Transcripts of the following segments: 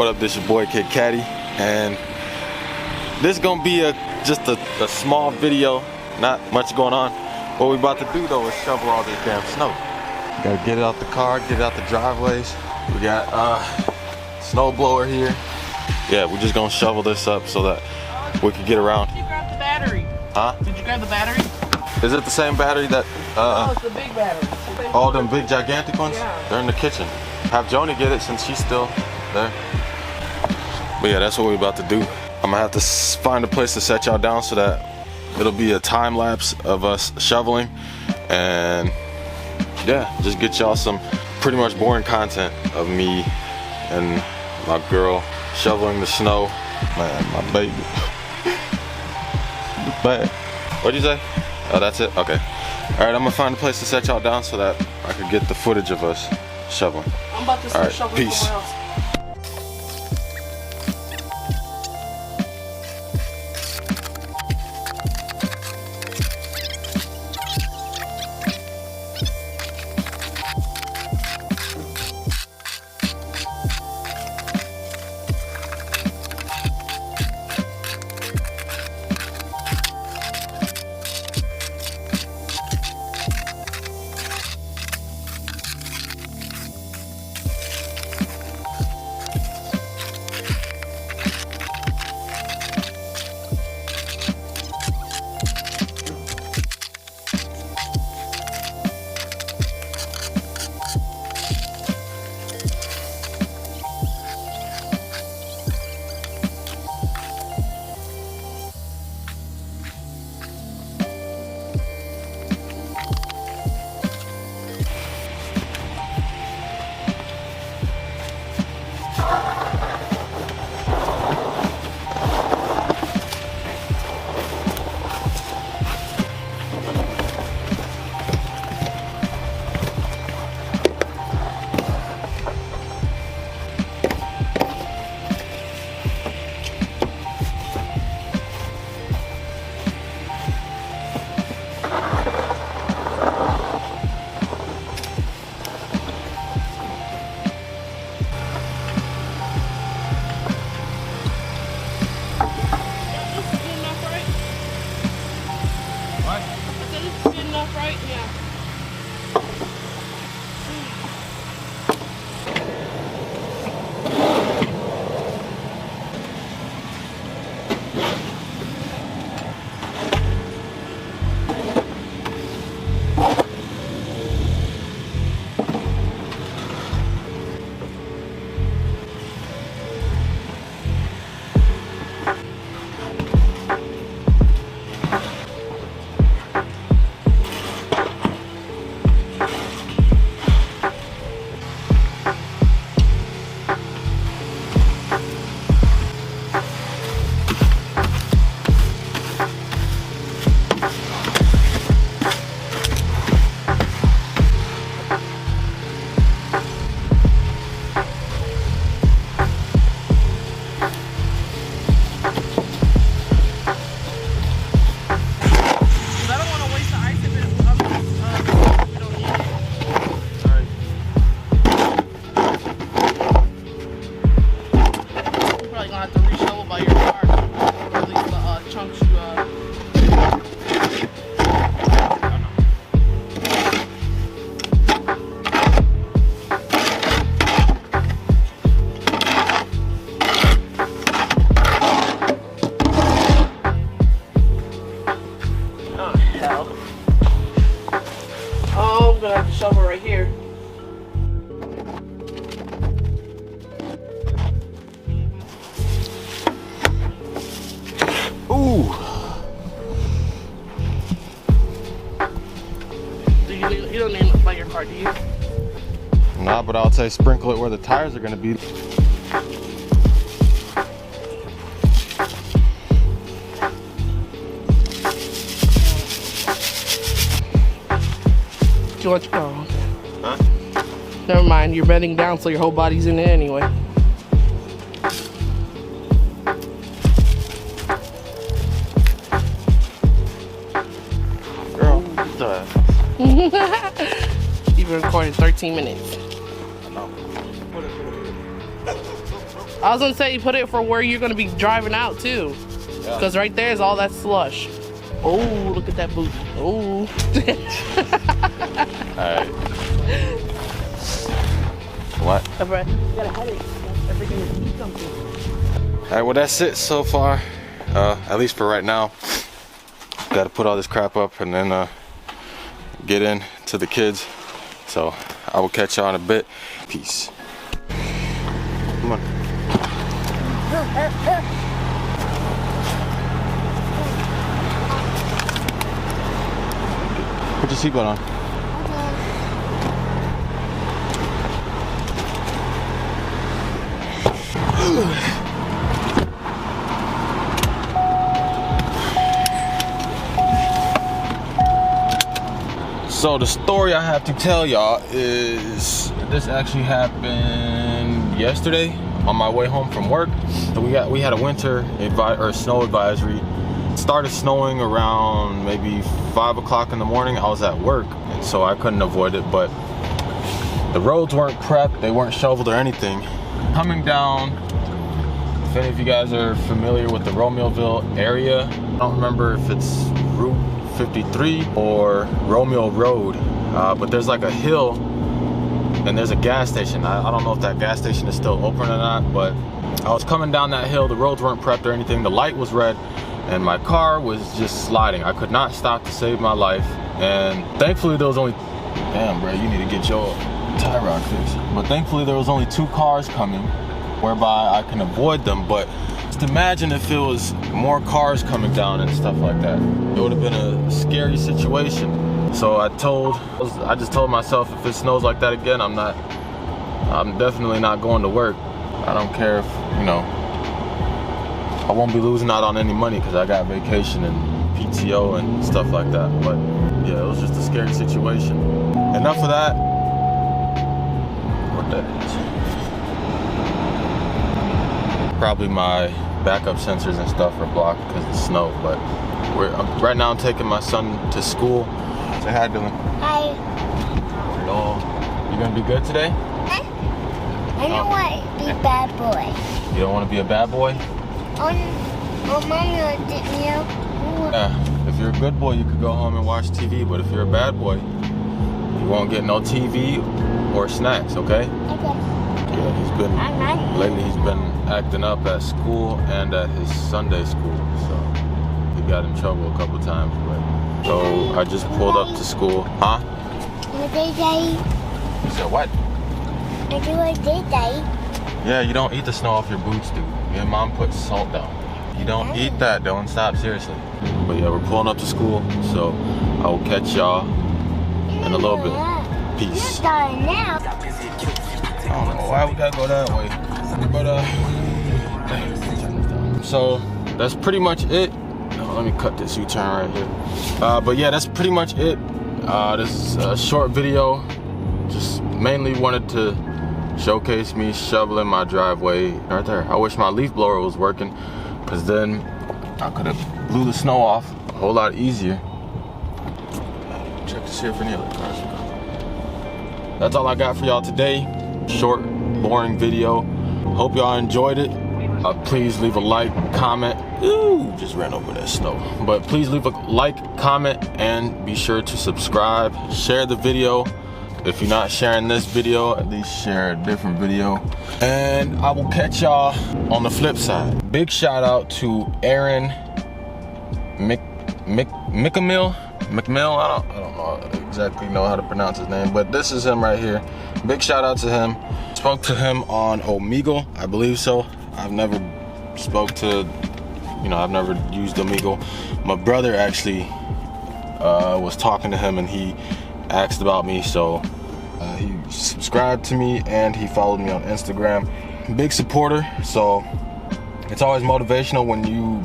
What up, this your boy Kid Caddy, and this gonna be just a small video, not much going on. What we about to do though is shovel all this damn snow. Gotta get it out the car, get it out the driveways. We got snow blower here. Yeah, we're just gonna shovel this up so that we can get around. Did you grab the battery? Huh? Did you grab the battery? Is it the same battery that No, it's the big battery. all them big gigantic ones? Yeah. They're in the kitchen. Have Joni get it since she's still there. But yeah, that's what we're about to do. I'm gonna have to find a place to set y'all down so that it'll be a time lapse of us shoveling, and yeah, just get y'all some pretty much boring content of me and my girl shoveling the snow. Man, my baby. But what'd you say? Oh, that's it? Okay. All right, I'm gonna find a place to set y'all down so that I could get the footage of us shoveling. I'm about to start shoveling peace. somewhere else. I'm gonna have to shovel right here. Ooh. You don't need to by your car, do you? Nah, but I'll say sprinkle it where the tires are gonna be. Do you want your car? Huh? Never mind, you're bending down so your whole body's in it anyway. Girl, what You've been recording 13 minutes. No. I was gonna say put it for where you're gonna be driving out too. Yeah. Because right there is all that slush. Oh, look at that boot. Oh. Alright. What? You got a headache. Everything is something. Alright, well that's it so far. At least for right now. Gotta put all this crap up and then get in to the kids. So I will catch y'all in a bit. Peace. Come on. Put your seatbelt on. So the story I have to tell y'all is this actually happened yesterday on my way home from work. So we had a winter snow advisory. It started snowing around maybe 5 o'clock in the morning. I was at work, and so I couldn't avoid it, but the roads weren't prepped, they weren't shoveled or anything. Coming down, if any of you guys are familiar with the Romeoville area, I don't remember if it's Route 53 or Romeo Road, but there's like a hill and there's a gas station. I don't know if that gas station is still open or not, but I was coming down that hill. The roads weren't prepped or anything. The light was red and my car was just sliding. I could not stop to save my life, and thankfully there was only, damn bro, you need to get your tie rod fixed. But thankfully there was only 2 cars coming, whereby I can avoid them. But just imagine if it was more cars coming down and stuff like that. It would have been a scary situation. So I just told myself, if it snows like that again, I'm definitely not going to work. I don't care if, you know, I won't be losing out on any money because I got vacation and PTO and stuff like that. But yeah, it was just a scary situation. Enough of that. What that is. Probably my backup sensors and stuff are blocked because of the snow, but right now I'm taking my son to school. Say hi, Dylan. Hi. Hello. You gonna be good today? I don't want to be a bad boy. You don't want to be a bad boy? Yeah. If you're a good boy, you could go home and watch TV, but if you're a bad boy, you won't get no TV or snacks, okay? Yeah, lately he's been acting up at school and at his Sunday school, so he got in trouble a couple times. But so I just pulled up to school. Huh? What day, Daddy? You said what? I do a day, Daddy. Yeah, you don't eat the snow off your boots, dude. Your mom puts salt down. You don't eat that, Dylan. Stop, seriously. But yeah, we're pulling up to school, so I will catch y'all in a little bit. Peace. Now. I don't know why we gotta go that way, but so that's pretty much it. Let me cut this U-turn right here. But yeah, that's pretty much it. This is a short video. Just mainly wanted to showcase me shoveling my driveway right there. I wish my leaf blower was working, because then I could have blew the snow off a whole lot easier. Check to see if any other cars are coming. That's all I got for y'all today. Short, boring video. Hope y'all enjoyed it. Please leave a like, comment. Ooh, just ran over that snow. But please leave a like, comment, and be sure to subscribe. Share the video. If you're not sharing this video, at least share a different video. And I will catch y'all on the flip side. Big shout out to Aaron McMill. I don't exactly know how to pronounce his name, but this is him right here. Big shout out to him. Spoke to him on Omegle, I believe so. I've never spoke to, I've never used Omegle. My brother actually was talking to him and he asked about me, so he subscribed to me and he followed me on Instagram. Big supporter, so it's always motivational when you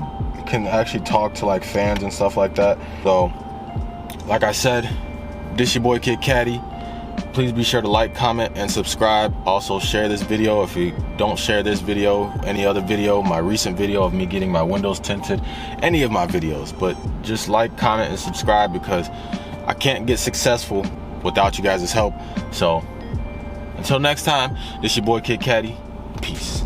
can actually talk to like fans and stuff like that. So like I said, this your boy Kid Caddy. Please be sure to like, comment, and subscribe. Also share this video. If you don't share this video, any other video, my recent video of me getting my windows tinted, any of my videos, but just like, comment, and subscribe, because I can't get successful without you guys' help. So until next time, this your boy Kid Caddy. Peace.